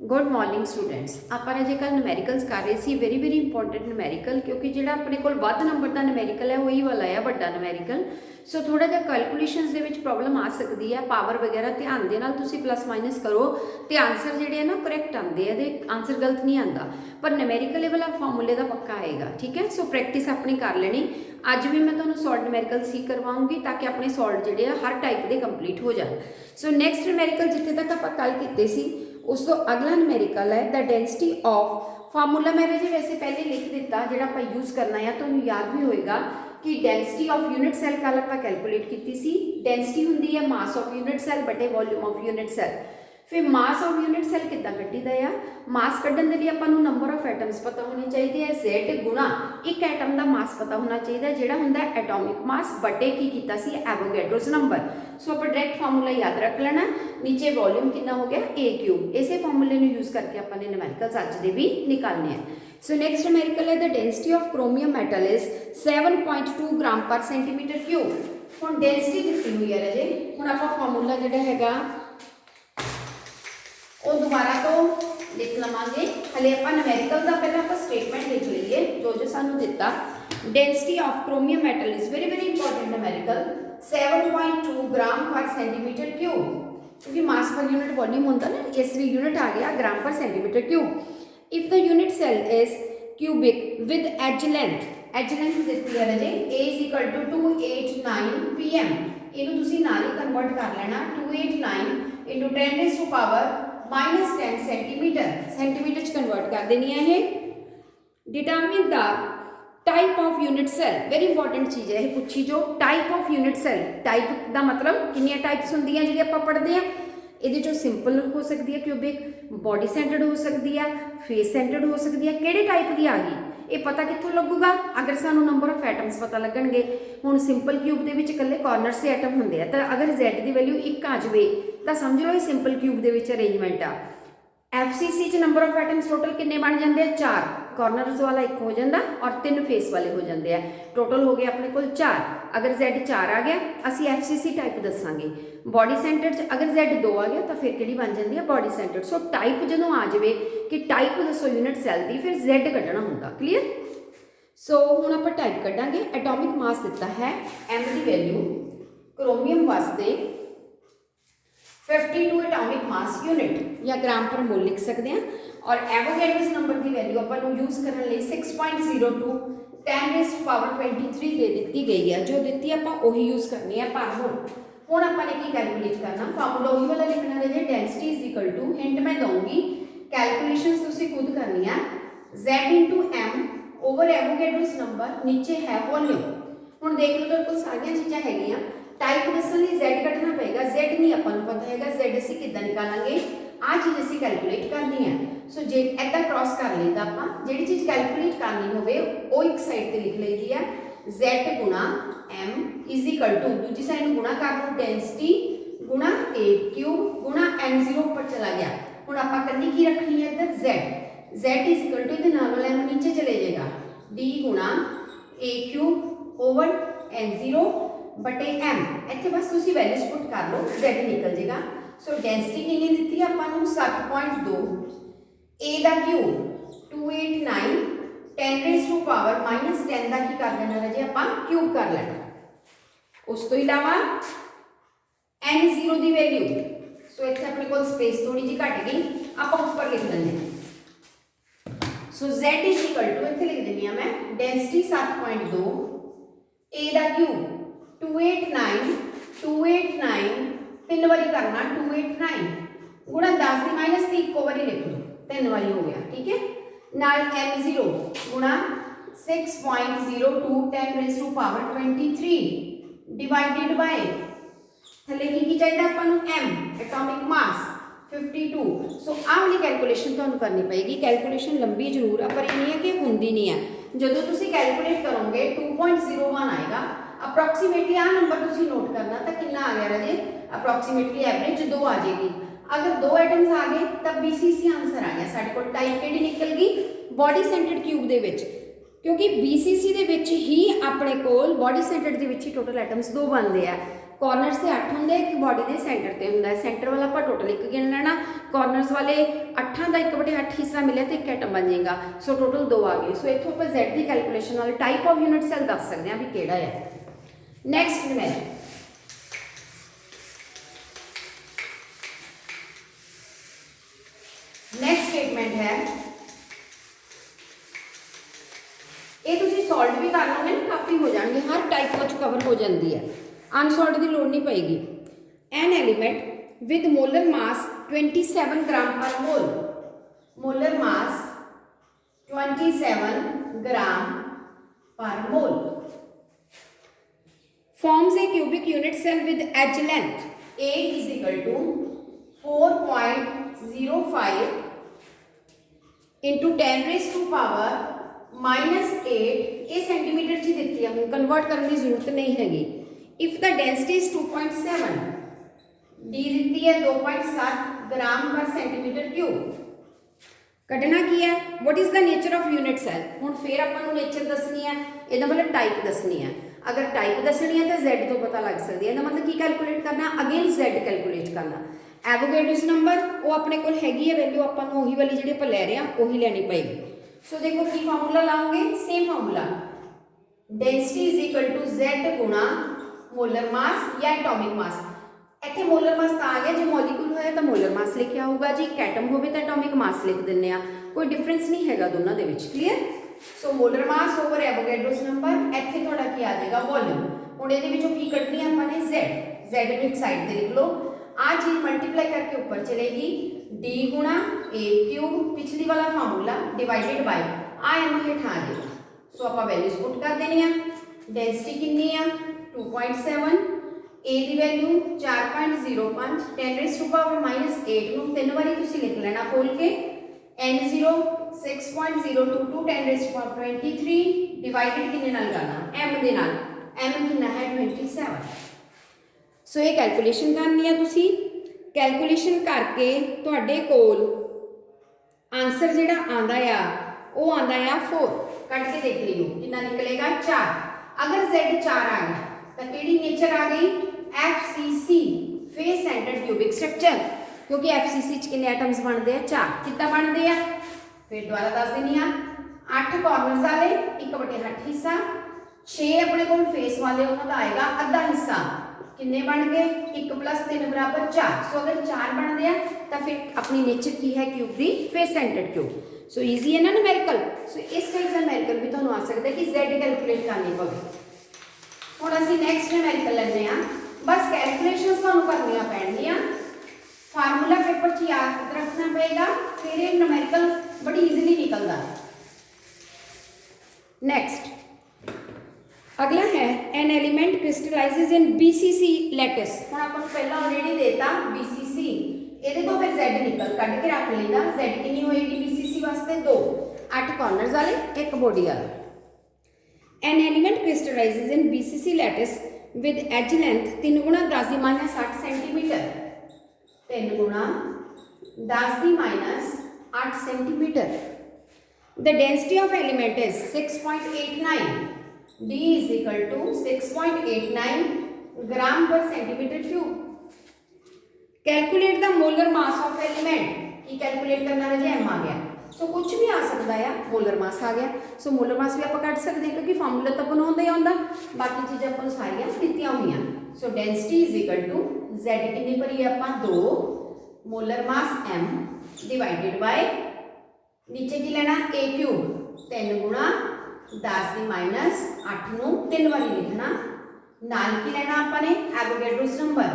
Good morning students. आप अजे कल नूमैरिकल्स कर रहे थे, वेरी वेरी इंपॉर्टेंट नूमैरिकल, क्योंकि जो अपने को वध नंबर का नूमैरिकल है वही वाला है वड्डा नूमैरिकल। सो थोड़ा जिहा कैलकुलेशनस दे विच प्रॉब्लम आ सकती है, पावर वगैरह ध्यान दे नाल तुसीं प्लस माइनस करो तो आंसर जिहड़े है ना करैक्ट आते हैं, आंसर गलत नहीं आता, पर नूमैरिकल वाला फार्मूले का पक्का आएगा। ठीक है, सो प्रैक्टिस अपनी कर लेनी। अज भी मैं तुहानूं सॉल्ट नूमैरिकल्स ही करवाऊँगी ताकि अपने सॉल्ट जिहड़े आ हर टाइप के कंप्लीट हो जाए। सो नैक्सट नूमैरिकल जिथे तक आप कल कीते सी उस तो अगला नूमैरिकल है द डेंसिटी ऑफ। फार्मूला मैंने जी वैसे पहले लिख दिता, जो आप यूज़ करना है तो याद भी होएगा कि डेंसिटी ऑफ यूनिट सैल कल आप कैलकुलेट की सी। डेंसिटी होंगी है मास ऑफ यूनिट सैल बटे वॉल्यूम ऑफ यूनिट सैल। फिर मास ऑफ यूनिट सैल कितना कड्ढीदा आ, मास कड्ढण दे लई आपां नूं नंबर ऑफ एटम्स पता होने चाहिए है, Z गुणा एक एटम का मास पता होना चाहिए जिहड़ा हुंदा एटॉमिक मास बटे की कीता सी एवोगैड्रोस नंबर। सो आप डायरैक्ट फार्मूला याद रख लेना, नीचे वॉल्यूम कितना हो गया A3। इसे फार्मूले नूं यूज़ करके अपने नूमैरिकल्स अज दे भी निकालने हैं। सो नैक्सट नूमैरिकल है the density of chromium metal is 7.2 gram per centimetre cube. हुण डेंसिटी दित्ती हुई है राजे, हुण आपां फार्मूला जिहड़ा हैगा और दोबारा तो लिख लवांगे। हले आप नूमैरिकल का पहले आप स्टेटमेंट लिख लीए जो सानू दिता। Density of chromium metal is very very important numerical 7.2 gram per centimetre cube, क्योंकि मास पर यूनिट वॉल्यूम होता ना, इसलिए यूनिट आ गया gram per centimetre cube. If the unit cell is cubic with edge length दिती है राजे A = 289 pm। इनू तुसी नाल ही कन्वर्ट कर लेना 289 × 10⁻⁻10 सेंटीमीटर कन्वर्ट कर देनी है ये। Determine the type of unit cell, very important चीज़ है, ये पूछी जो type of unit cell. Type का मतलब कितनी टाइप्स होंदियां जिहड़ी आपां पढ़दे हैं। ये सिंपल हो सकती है क्यूबिक, बॉडी सेंटर्ड हो सकती है, फेस सेंटर्ड हो सकती है, किहड़े टाइप की आ गई ये पता कित्थों लगूगा अगर सानू नंबर ऑफ एटम्स पता लगणगे। हुण सिंपल क्यूब दे विच इकल्ले कॉर्नर से एटम होंदे आ, तो अगर Z की वैल्यू 1 आ जाए तो समझ लो ये सिंपल क्यूब दे विच अरेंजमेंट आ। FCC च नंबर ऑफ एटम्स टोटल कितने बन जाते हैं 4, कॉर्नरस वाला 1 हो जाता और 3 फेस वाले हो जाते हैं, टोटल हो गए अपने को 4। अगर Z 4 आ गया असी FCC टाइप दसांगे। बॉडी सेंटर अगर Z 2 आ गया तो फिर किहड़ी बन जाती है बॉडी सेंटर। सो टाइप जो आ जाए कि टाइप दसो यूनिट सैल की, फिर Z कढ़ना होंदा। क्लीयर। सो हुण आपां टाइप कढ़ांगे। एटॉमिक मास दिता है M की वैल्यू क्रोमियम वास्ते 52 एटॉमिक मास यूनिट या ग्राम पर मोल लिख सकते हैं, और एवोगैड्रोस नंबर की वैल्यू अपन यूज़ करने लिए 6.02 10⁻23 दे दी गई है, जो दी आप वही यूज़ करनी है। पर हुण अपन ने की कैलकुलेट करना, फार्मूला वही वाला लिखना है। Density is equal to, hint मैं दूंगी, कैलकुलेशंस तुसीं खुद करनी है, Z × M over Avogadro's number, नीचे है वॉल्यूम। हुण देख लो तेरे को सारियां चीज़ां हैगियां। टाइप दसन लिए Z कटना पेगा, Z नहीं अपन पता है Z असीं किद्दां निकालांगे, आ चीज़ असीं कैलकुलेट करनी है। सो जे ऐदा क्रॉस कर लेंदा आपां, जिहड़ी चीज़ कैलकुलेट करनी होवे वो एक साइड ते लिख लईदी है, Z × M is equal to, दूजी साइड गुणा कर लो डेंसिटी गुणा A³ गुणा M0 ऊपर चला गया। हुण आपां कल्ली की रखनी है इधर Z इज इक्वल टू, इहदे नाल वाला M नीचे चले जाएगा, D गुणा A³ ओवर N0 बटे M। इत्थे बस तुसी वैल्यूज पुट कर लो, Z निकल जाएगा। सो डेंसिटी कितनी दी है आपां 7.2, A का क्यूब 289 10⁻⁻10 का की कर देना राजे आपां क्यूब कर लेना। उस तो इलावा N0 की वैल्यू, सो इत्थे अपने को स्पेस थोड़ी जी घट गई, आपां ऊपर लिख देंगे। सो Z इज इक्वल टू, इत्थे लिख देनी है मैं, डेंसिटी 7.2, A का क्यूब 289 तीन बारी करना 289 गुणा 10 की माइनस 3 को बारी लिख लो, 3 बारी हो गया। ठीक है, नाल M0 गुणा 6.02 10⁻23 डिवाइडेड बाय थले की चाहिए अपन M एटॉमिक मास 52। सो आ वाली कैलकुलेशन तुहानूं करनी पेगी। कैलकुलेशन लंबी जरूर है पर इन्नी है कि हुंदी नहीं है। जो तुसीं कैलकुलेट करोगे 2.01 आएगा अप्रोक्सीमेटली। आ नंबर तुसीं नोट करना तो कितना आ गया राजे, अप्रोक्सीमेटली एवरेज 2 आ जाएगी। अगर 2 एटम्स आ गए तब BCC आंसर आ गया। साडे कोल टाइप किहड़ी निकल गई बॉडी सेंटर्ड क्यूब दे विच, क्योंकि BCC दे विच ही अपने कोल बॉडी सेंटर्ड दे विच ही टोटल एटम्स 2 बनते हैं। कॉर्नर्स से 8 होंगे, एक बॉडी के सेंटर से होंगे। सेंटर वाला आप टोटल 1 गिन लेना, कॉर्नर्स वाले 8 का 1/8 हिस्सा मिले तो 1 एटम बन जाएगा। सो टोटल 2 आ गए। सो इतों आप Z की कैलकुलेशन वाले टाइप ऑफ यूनिट सैल दस सकते हैं भी केड़ा है। नैक्सट मैं नैक्सट स्टेटमेंट है, ये तुम सॉल्व भी कर लोगे ना, काफ़ी हो जाएंगे, हर टाइप कुछ कवर हो जाती है, अनसॉल्व की लोड़ नहीं पेगी। An element with molar mass 27 gram per mole, molar mass 27 gram per mole, forms a cubic unit cell with edge length A is equal to 4.05 into 10 raised to power -8, ये centimetre च दी है, convert करने की जरूरत नहीं हैगी। If the density is 2.7, D दी है 2.7 ग्राम पर सेंटीमीटर क्यूब। कटना की है, what is the nature of unit cell. हुण फिर आपां नूं नेचर दसनी है, इसका मतलब टाइप दसनी है। अगर टाइप दसनी है तो Z तो पता लग सकती है, इसका मतलब की कैलकुलेट करना, अगेन Z कैलकुलेट करना। एवोगैड्रोस नंबर वो अपने को हैगी है वैल्यू, आपां नूं ओही वाली जिहड़ी आपां लै रहे हैं ओही लैनी पेगी। सो देखो की फार्मूला लाओगे, same formula, density is equal to Z गुणा मोलर मास या एटॉमिक मास। इत्थे मोलर मास आ गया, जो मॉलिक्यूल होया तो मोलर मास लिखिया होगा जी, एक एटम होवे तो एटॉमिक मास लिख दिंदे आ, कोई डिफरेंस नहीं हैगा दोनों दे विच। Clear. So molar mass over Avogadro's number, इत्थे थोड़ा की आ जाएगा वॉल्यूम। हुण इहदे विचों की कढनी है आपां ने Z नूं एक साइड ते लिख लो, आ चीज मल्टीप्लाई करके ऊपर चलेगी, D गुणा A क्यूब, पिछली वाला फार्मूला डिवाइडेड बाय आ एम हेठ आ जाएगा। सो आपां वैल्यूज पुट कर देनी है। डेंसिटी कितनी है 2.7, A की वैल्यू 4.05, 10 रेज़ टू पावर -8 नूं 3 बारी तुसीं लिख लेना खोल के, N0 6.022, 10 raise to power 23 divided कितने नाल करना, M दे नाल, M कितना है 27। सो ये कैलकुलेशन करनी है, तुसीं कैलकुलेशन करके तुहाडे कोल आंसर जिहड़ा आंदा आ वो आंदा आ 4, कट के देख लियो कितना निकलेगा 4। अगर Z 4 आ गया तो केड़ी नेचर आ गई, FCC face centred cubic structure, क्योंकि FCC च कितने एटम्स बनते हैं 4, कितना बनते हैं फिर दोबारा दस देनी आ, 8 कॉर्नर्स वाले 1/8 हिस्सा, 6 अपने को फेस वाले उन्होंने आएगा आधा हिस्सा, किन्ने बन गए 1 + 3 = 4। सो अगर 4 बनते हैं तो फिर अपनी नेचर की है क्यूब की face centred cube. So easy है ना न्यूमेरिकल। सो इस टाइप का न्यूमेरिकल भी तुहानूं आ सकता है कि Z कैलकुलेट करनी पवे। हुण असीं नैक्सट न्यूमेरिकल लैंदे आ, बस कैलकुलेशनस तुहानूं करनियां पैणगीआं, फार्मूला पेपर च याद रखना पएगा, फिर ये न्यूमेरिकल बड़ी ईजीली निकलदा। नेक्स्ट अगला है, N element crystallises in BCC lattice. हुण आपां नूं पहला ऑलरेडी देता BCC, ਇਹਦੇ ਤੋਂ ਫਿਰ Z ਨਿਕਲ ਕੱਢ ਕੇ ਰੱਖ ਲੈਂਦਾ। Z ਕਿੰਨੀ ਹੋਏਗੀ BCC ਵਾਸਤੇ 2, 8 ਕਾਰਨਰਸ ਵਾਲੇ, 1 ਬੋਡੀ ਵਾਲਾ। An element crystallizes in BCC lattice with edge length 3 × 10⁻⁸ centimetre, 3 × 10⁻⁸ centimetre. The density of element is 6.89, D is equal to 6.89 gram per centimetre cube. Calculate the molar mass of element, की calculate करना है जी M आ गया। सो कुछ भी आ सकता है, molar mass आ गया। सो molar मास भी आप कट सकते हैं क्योंकि फार्मूला तो बनाउंदा ही आउंदा, बाकी चीज़ां अपन सारियां दित्तियां हुईयां। So density is equal to Z कितनी भरी है आपां 2, molar mass M divided by नीचे की लेना A क्यूब, 3 × 10⁻⁸ नूं 3 बारी लिखना, नाल की लेना आपने Avogadro's number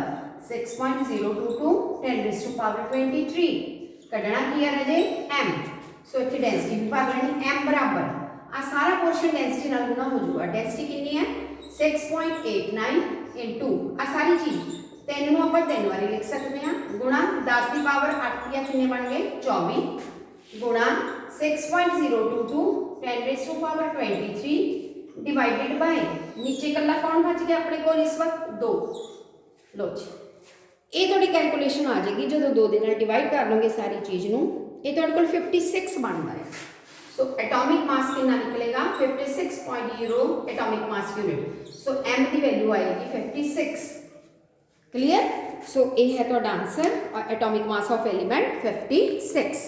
6.022, 10 raise to power 23 कढ़ना की है रजे M। सो इतनी डेंसिटी भी भर लेनी, M बराबर आ सारा पोर्शन डेंसिटी नाल गुना हो जाएगा। डेंसिटी कितनी है 6.89 इंटू आ सारी चीज 3 नूं आपां 3 बारी लिख सकते हैं, गुणा 10 की पावर 8 या कितने बन गए 24, गुणा 6.022, 10 raise to power 23 divided by नीचे कला कौन बच गया अपने को इस वक्त 2। लो जी ये थोड़ी कैलकुलेशन आ जाएगी जो 2 दे नाल डिवाइड कर लोगे सारी चीज़ नूं, ये तुहाडे कोल 56 बनता है। सो एटॉमिक मास कितना निकलेगा 56.0 एटॉमिक मास यूनिट। सो M की वैल्यू आएगी 56 क्लीयर। सो ये है तुहाडा answer atomic mass of element 56।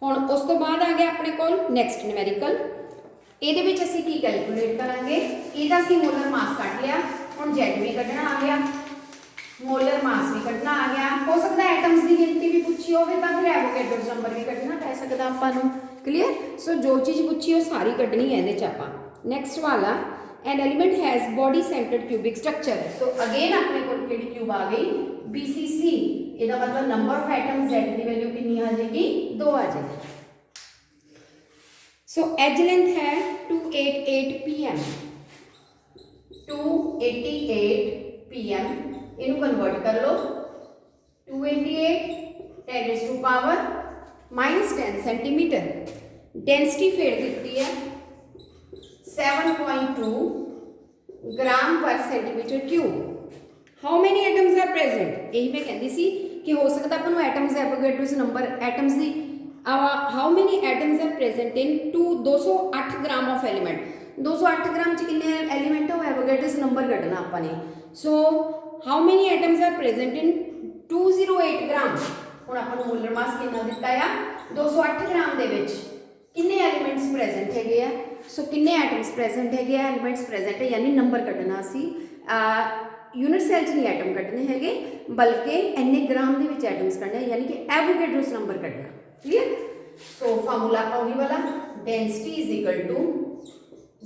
हुण उस तो बाद आ गया अपने कोल नैक्सट न्यूमेरिकल। ये असीं की कैलकुलेट करांगे, इहदा असीं मोलर मास कढ लिया, हुण Z भी कढना आ गया, मोलर मास भी कढना आ गया। हो सकता है एटम्स की गिनती भी पूछी हो, तो फिर एवोगैड्रोस नंबर भी कढना पै सकदा आपां नूं। क्लीयर। सो जो चीज़ पूछी हो सारी कढनी है इहदे च आपां। नैक्सट वाला an element has body centred cubic structure. So again अपने को क्यूब आ गई BCC, इसका मतलब नंबर ऑफ एटम Z की वैल्यू कितनी आ जाएगी, 2 आ जाएगी। सो एज लेंथ है 288 pm, 288 pm, इनू कन्वर्ट कर लो 288 10⁻⁻10 सेंटीमीटर। डेंसिटी फिर दी है 7.2 gram per centimetre cube. How many atoms are present, यही मैं कहती सी कि हो सकता अपन एटम्स एवोगैड्रोस नंबर एटम्स की how many atoms are present in 208 gram of element. 208 gram च कितने एलीमेंट है, एवोगैड्रोस नंबर कढ़ना आपने। So how many atoms are present in 208 gram. हुण आपां मोलर मास कितना दिता है 208 ग्राम दे विच किन्ने एलीमेंट्स प्रेजेंट है। सो किन्ने एटम्स प्रेजेंट है, एलीमेंट्स प्रेजेंट है, यानी नंबर कढ़ना सी। यूनिट सेल च नहीं एटम कढ़ने है, बल्कि इन्ने ग्राम दे विच एटम्स कढ़ने, यानी कि एवोगैड्रोस नंबर कढ़ना। क्लियर। सो फार्मूला वही वाला, density is equal to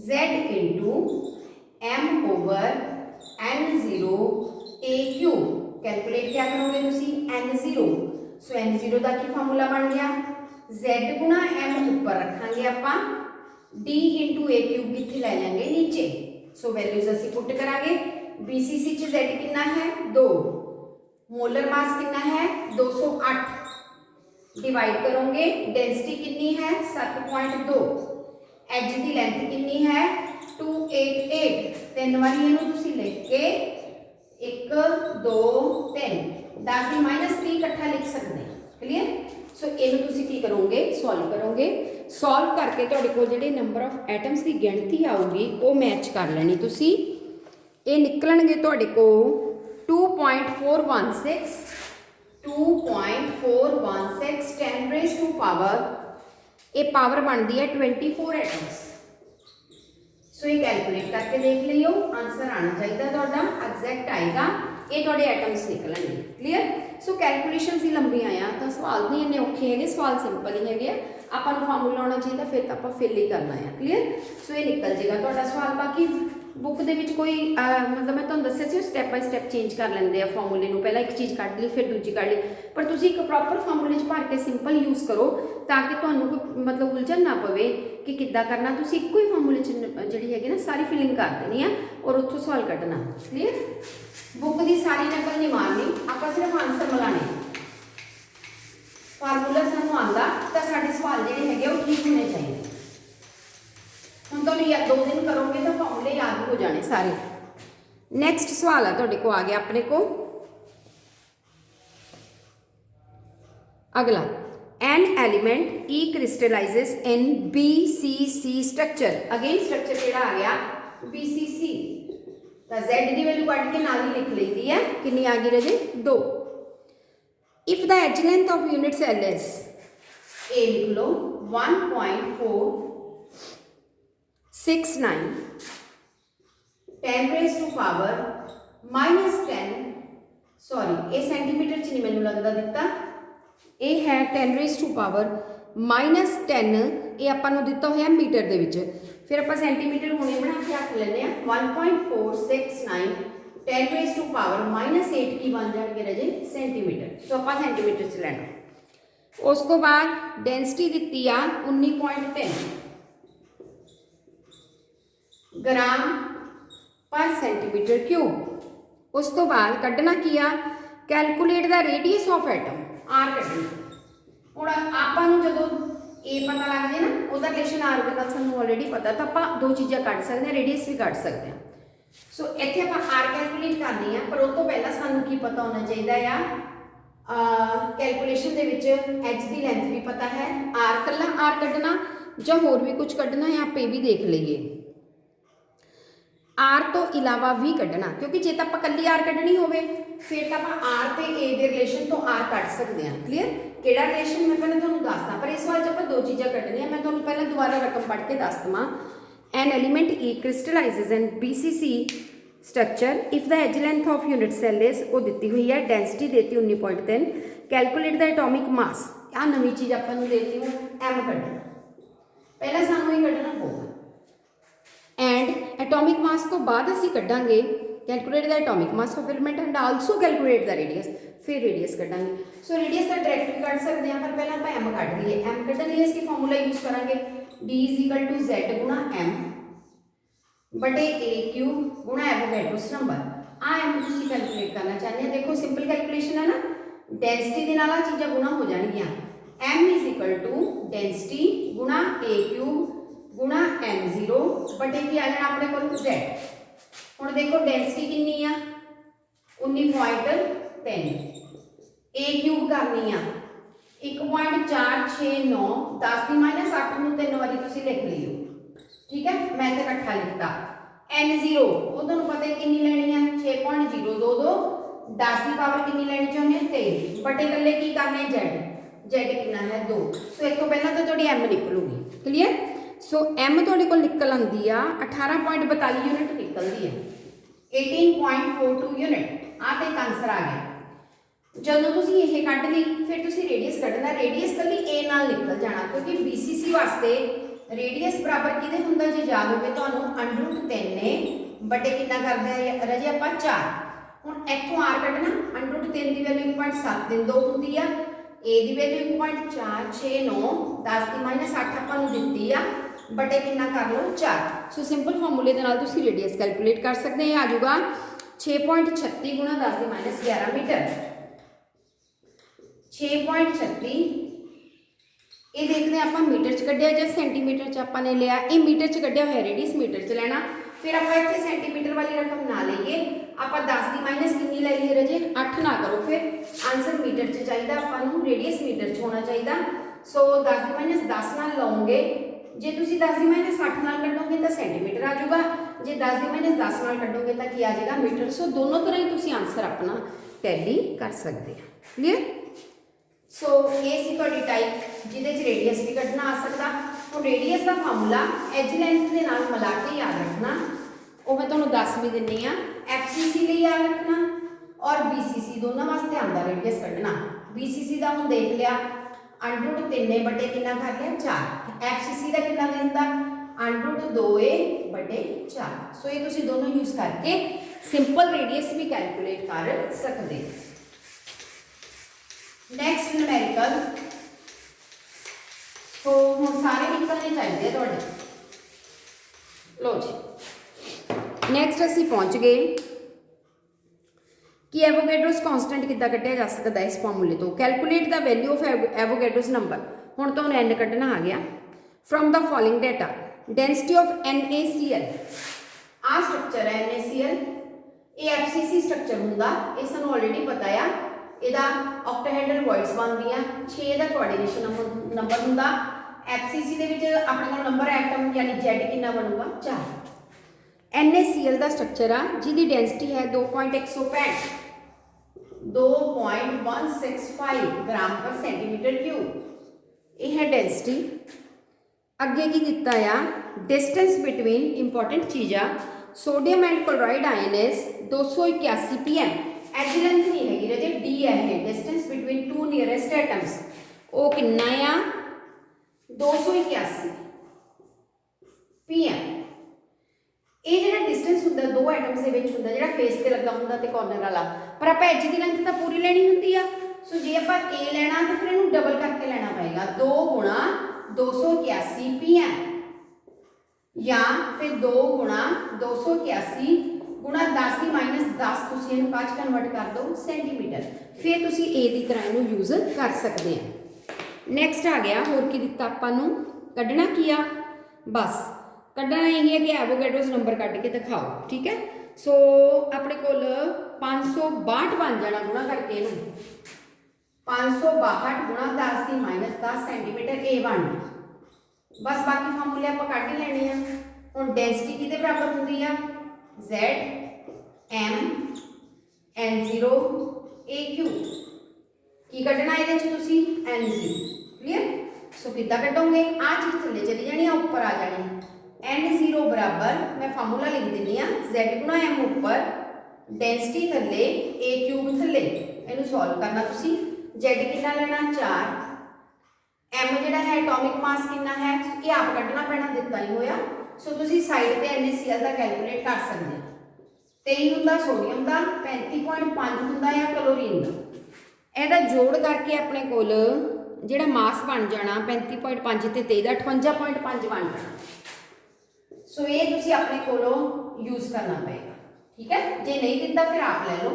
Z into M over N0 AQ। Calculate क्या करोगे तुसी, N0। सो N0 का की फार्मूला बन गया, Z गुणा M ऊपर रखांगे आपां, D इंटू A क्यूब इत्थे ले लेंगे नीचे। सो वैल्यूज असीं पुट करांगे। BCC च Z कितना है 2, मोलर मास कितना है 208, डिवाइड करोगे डेंसिटी कितनी है 7.2, एज की लेंथ कितनी है 288, 3 वाली इनू तुसी लिख के 1 2 3 10 की -3 इकट्ठा लिख सकते हैं। क्लियर। सो इनू तुसी की करोगे, सॉल्व करोगे, सॉल्व करके तुहाडे कोल जिहड़े नंबर ऑफ एटम्स की गिणती आऊगी वो मैच कर लेनी तुसी। ये निकलणगे तुहाडे कोल 2.416 10 रेज़ टू पावर, ये पावर बनती है 24 एटम्स। सो ये कैलकुलेट करके देख लियो, आंसर आना चाहिए तुहाडा एग्जैक्ट आएगा, ये तुहाडे एटम्स निकलणगे। क्लीयर। सो कैलकुलेशन ही लंबियां आ, तो सवाल नहीं इन्ने औखे है, सवाल सिंपल ही है, आपां नूं फार्मूला आना चाहिए, फिर आपां फिल ही करना है। क्लीयर। सो ये निकल जाएगा तुहाडा सवाल। बाकी बुक दे विच कोई मतलब मैं तुहानूं दस्सिया सी स्टैप बाय स्टैप चेंज कर लेंदे आ फार्मूले नूं, पहला एक चीज़ कढ ली फिर दूजी कढ ली, पर तुसीं एक प्रॉपर फार्मूले च भर के सिंपल यूज़ करो ताकि तुहानूं कोई मतलब उलझन ना पवे कि किद्दां करना। तुसीं इक्को ही फार्मूले च जिहड़ी हैगी ना सारी फिलिंग कर देनी है और उत्थों सवाल कढना। क्लीयर। बुक की सारी नकल नहीं मारनी, आपां सिर्फ आंसर मिलाने। फार्मूला सानूं आंदा तां साडे सवाल जिहड़े हैगे वो ठीक होने चाहिए। हम तो 2 दिन करोगे तो फॉर्मूले याद हो जाने सारे। नैक्सट सवाल है तुहाडे को आ गया अपने को अगला, एन एलीमेंट ई क्रिस्टलाइजेस इन BCC स्ट्रक्चर। अगेन स्ट्रक्चर केड़ा आ गया BCC, तो Z की वैल्यू कट के नाल ही लिख ली है, कितनी आ गई रजे 2। If the edge length of unit cell is, a लिख लो 1.469 10 रेज़ टू पावर -10, सॉरी ये सेंटीमीटर च नहीं मैनूं लगदा दिता, ये है 10 रेज़ टू पावर -10, ये आपां नूं दिता होया मीटर दे विच, फिर आपां सेंटीमीटर हुणे बना के रख लैंदे आ। 1.469 10 रेज़ टू पावर -8 की बन जाएगी रजे सेंटीमीटर। सो आपां सेंटीमीटर च लैना। उस तो बाद डेंसिटी दिती आ 19.3 ग्राम पर सेंटीमीटर क्यूब। उस तो बाद कढ़ना की आ, calculate the radius of atom, R कढ़नी। हुण आपां नूं जदों ए पता लग जाए ना, उसका रिलेशन आर के नाल सानूं ऑलरेडी पता, तो आप 2 चीज़ां कढ़ सकते हैं, रेडियस भी कढ़ सकते हैं। सो इत्थे आपां आर कैलकुलेट करनी है, पर उस तो पहला सानूं की पता होना चाहिए या कैलकुलेशन दे विच एच की लेंथ भी पता है, आर कल्ला आर कढ़ना जां होर भी कुछ कढ़ना है, आप ये भी देख लीए। आर तो इलावा भी कढ़ना, क्योंकि जे तो आप कल्ली आर कढ़नी होवे फिर तो आप आर ते ए दे रिलेशन तो आर कढ़ सकते हैं। क्लीयर, केड़ा रिलेशन मैं पहले तुहानूं दसदा, पर इस वार च आपां दो चीज़ां कढ़नियां। मैं तुहानूं पहले दोबारा रकम पढ़ के दस दवां। An element E crystallizes in BCC structure if the edge length of unit cell is वो दी हुई है, डेंसिटी देती 19.3, कैलकुलेट द एटॉमिक मास, आ नवी चीज़ आपां नूं देती हूँ एम कढ़ना, पहला सानूं ये कढ़ना होगा। एंड एटॉमिक मास तो बाद असी कढ़ांगे calculate the atomic mass of element and also calculate the radius, फिर रेडियस कढ़ांगे। सो रेडियस का डायरेक्ट भी कढ़ सकते हैं, पर पहले आप एम कढ़ लीए। एम कढ़न लिए असं फॉर्मूला यूज करांगे D = Z गुणा M बटे AQ गुणा एवोगैड्रोस नंबर। आ एम तुसीं कैलकुलेट करना चाहते हैं। देखो सिंपल कैलकुलेशन है ना, डेंसिटी के नाल चीज़ां गुणा हो जाएगियां। M = डेंसिटी गुणा AQ गुणा M0 बटे की आ जाना अपने को Z। हुण देखो डेंसिटी कितनी आ 19.3, A क्यूब करनी आ 1.469, 10 की -8 नूं 3 वारी तुसीं लिख लियो, ठीक है। मैं तो इकट्ठा लिखता। N0 वो तुहानूं पता है कितनी लेनी है 6.022, 10 की पावर कितनी लेनी चाहुंदे 23 बटे कल्ले की करने Z कितना है 2। सो एक तो पहला तो तुहाडी M निकलूगी। क्लीयर, सो M तुहाडे कोल निकल आंदी आ 18.42 यूनिट निकलती है, 18.42 यूनिट। आ तो एक आंसर आ गया। ਜਦੋਂ ਤੁਸੀਂ ਇਹ ਕੱਢ ਲਈ ਫਿਰ ਤੁਸੀਂ ਰੇਡੀਅਸ ਕੱਢਣਾ। ਰੇਡੀਅਸ ਕੱਲੀ A ਨਾਲ ਨਿਕਲ ਜਾਣਾ, ਕਿਉਂਕਿ BCC ਵਾਸਤੇ ਰੇਡੀਅਸ ਬਰਾਬਰ ਕਿਹਦੇ ਹੁੰਦਾ, ਜੇ ਯਾਦ ਹੋਵੇ ਤੁਹਾਨੂੰ √3 ਨੇ ਬਟੇ ਕਿੰਨਾ ਕਰਦੇ ਆ ਰਾਜੇ ਆਪਾਂ 4। ਹੁਣ ਇੱਥੋਂ R ਕੱਢਣਾ, √3 ਦੀ ਵੈਲਿਊ 1.732 ਹੁੰਦੀ ਆ, A ਦੀ ਵੈਲਿਊ 1.469, 10 ਦੀ -8 ਆਪਾਂ ਨੂੰ ਦਿੱਤੀ ਆ बटे कितना कर लो 4। सो सिंपल फॉर्मूले के नाल तुसी रेडियस कैलकुलेट कर सकते हैं। आ जाऊगा 6.36 गुणा 10 की -11 मीटर। 6.36 ये देखते हैं आप मीटर च कढ़िया या सेंटीमीटर च आपने लिया। ये मीटर च कढ़िया हुआ, रेडियस मीटर च लेना। फिर आप इतने सेंटीमीटर वाली रकम ना लीए, आप 10 की माइनस कितनी ले लीए रजे 8 ना करो, फिर आंसर मीटर च चाहिए आपको, रेडियस मीटर च होना चाहिए। सो 10 की -10 ना लाओगे, जे तुसी 10 की -8 नाल कढ़ोगे तो सेंटीमीटर आ जाऊगा, जे 10 की -10 नाल कढ़ोगे तो की आ जाएगा मीटर। सो दोनों तरह ही तुसी आंसर अपना टैली कर सकते हैं। क्लीयर, सो ये सी तुहाडी टाइप जिहदे च रेडियस भी कढ़ना आ सकता। तो रेडियस का फार्मूला एज लेंथ के नाल मिला के याद रखना, वो मैं तुहानूं दस भी दिन्नी आ। FCC लिए याद रखना और BCC दोनों वास्ते आंदा रेडियस कढ़ना। BCC का हुण देख लिया √3 बटे कितना कर लिया 4, FCC का कितना देता √2a बटे 4। सो ये तुसी दोनों यूज करके सिंपल रेडियस भी कैलकुलेट कर सकते। नैक्सट न्यूमेरिकल, तो हुण सारे निकलने चाहिए तुहाडे। लो जी नैक्सट असीं पहुँच गए कि एवोगैड्रोस कॉन्सटेंट कितना कढ़िया जा सकता है इस फॉर्मूले तो। Calculate the value of Avogadro's number. हुण तो एन कढ़ना आ गया। From the following data density of NaCl, आ स्ट्रक्चर है NaCl, ये FCC स्ट्रक्चर हुंदा, ये सानूं ऑलरेडी पता है। इहदा ऑक्टाहेड्रल वॉइड्स बनदियां, 6 दा कोऑर्डिनेशन नंबर हुंदा। FCC दे विच अपने कोल नंबर एटम यानी Z कितना बनूगा 4। NaCl का स्ट्रक्चर आ जिहदी डेंसिटी है 2.165 ग्राम पर सेंटीमीटर क्यूब। यह है डेंसिटी। अगे की दिता आ डिस्टेंस बिटवीन इंपॉर्टेंट चीज़ा sodium and chloride ion is 281 pm। Edge length नहीं हैगी रजे D है, distance between two nearest atoms वो कितना आ 281 pm। ये जो डिस्टेंस होंगे दो एटम्स के बीच होंगे, जो फेस से लगा होंगे तो कॉर्नर वाला, पर आप एज की लेंथ तो पूरी लेनी होंगी आ। सो जे आप ए लेना तो फिर इन्हू डबल करके लेना पएगा, 2 गुणा 281 pm या फिर 2 गुणा 281 गुणा 10 की -10 तुसीं इहनूं काच कन्वर्ट कर दो सेंटीमीटर, फिर तुसीं ए की तरह इहनूं यूज कर सकते हैं। नैक्सट आ गया होर की दिता आपां नूं कढ़ना की आ, बस कढ़ना यही है कि एवोगैड्रोस नंबर कढ़ के दिखाओ। ठीक है, सो अपने कोल 562 बन जाना गुणा करके इहनूं 562 गुणा 10 की -10 सेंटीमीटर ए बन। बस बाकी फॉर्मूले आप कढ़ ही लेने हैं। हुण डेंसिटी किहदे बराबर हुंदी आ Z M N0 AQ की कढ़ना ये N0 क्लीयर। सो किदा कटोगे आ चीज़ थले चली जानी उपर आ जानी N0 बराबर मैं फार्मूला लिख देनी Z गुणा M उपर डेंसिटी थले A क्यूब थले इनू सॉल्व करना तुसी Z कितना लेना 4 M जिहड़ा है एटॉमिक मास कितना है ये आप कढ़ना पैना दिता नहीं होया। सो तुसी साइड ते NaCl दा कैलकुलेट कर सकते हो 23 हुंदा सोडियम दा 35.5 हुंदा है क्लोरीन दा ਇਹਦਾ जोड़ करके अपने कोल ਜਿਹੜਾ मास बन जाना 35.5 ਤੇ 23 ਦਾ 58.5 बन जाना। सो ये तुसी अपने कोलों यूज करना पएगा ठीक है। जे नहीं दिता फिर आप ले लो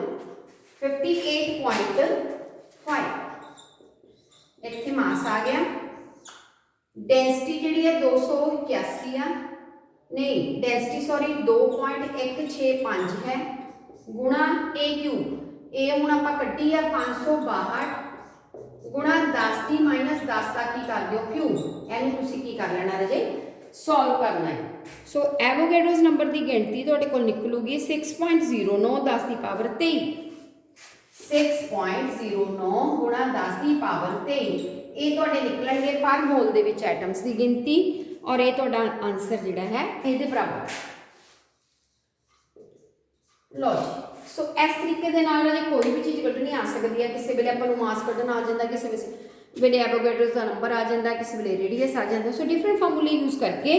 58.5 इत्थे मास आ गया। डेंसिटी जिहड़ी है 281 आ नहीं डेंसिटी सॉरी 2.165 है गुणा ए क्यूब ए हुण आपां कड्ढी आ 562 गुणा 10 की माइनस 10 तक की कर दो क्यूब इनू तुसी की कर लेना रजे सॉल्व करना है। सो एवोगैड्रोस नंबर की गिणती तुहाडे कोल निकलूगी 6.09 10 की पावर 23 6.09 गुणा 10 की पावर 23 ये तुहाडे निकलणगे पर मोल दे विच एटम्स की गिनती और ये तुहाडा आंसर जिहड़ा है इहदे बराबर। लो जी सो इस तरीके दे नाल जे कोई भी चीज़ कढ़नी आ सकती है किसी वेले आपां नूं मास कढ़ना आ जाता किसी वेले एवोगैड्रोस का नंबर आ जाता किसी वेले रेडियस आ जाता। सो डिफरेंट फार्मूले यूज करके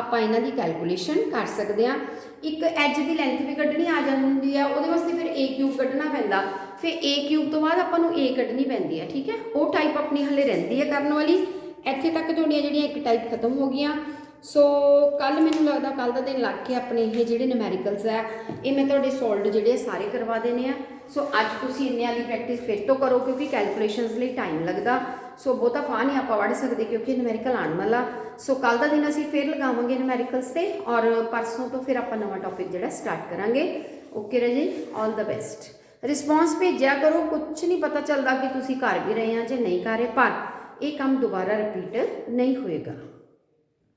आपां इन्हां दी कैलकुलेशन कर सकते हैं। एक एज की लेंथ भी कढ़नी आ जाती है वो वास्ते फिर ए क्यूब कढ़ना पैंदा फिर ए क्यूब तो बाद आपां नूं ए कढ़नी पैंदी है ठीक है। वो टाइप अपनी हले रहिंदी है करन वाली इत्थे तक तुहाडियां जिहड़ियां एक टाइप खत्म हो गई। सो कल मैनूं लगदा कल दा दिन लग के अपने ये जिहड़े न्यूमैरिकल्स है ये मैं तुहाडे सॉल्व जिहड़े सारे करवा देने आ। सो अज तुसीं इन्ने वाली प्रैक्टिस फिर तो करो क्योंकि कैलकुलेशनस लई टाइम लगदा। सो बहुता फाह नहीं आपां वढ़ सकते क्योंकि न्यूमैरिकल आने वाला। सो कल का दिन असीं फिर लगावांगे न्यूमैरिकल्स ते और परसों तो फिर आपां नवां टॉपिक जिहड़ा स्टार्ट करांगे। ओके राजे ऑल द बेस्ट। रिस्पॉन्स भेजिया करो कुछ नहीं पता चलता कि तुसीं कर भी रहे हैं जे नहीं कर रहे पर यह काम दोबारा रिपीट नहीं होएगा।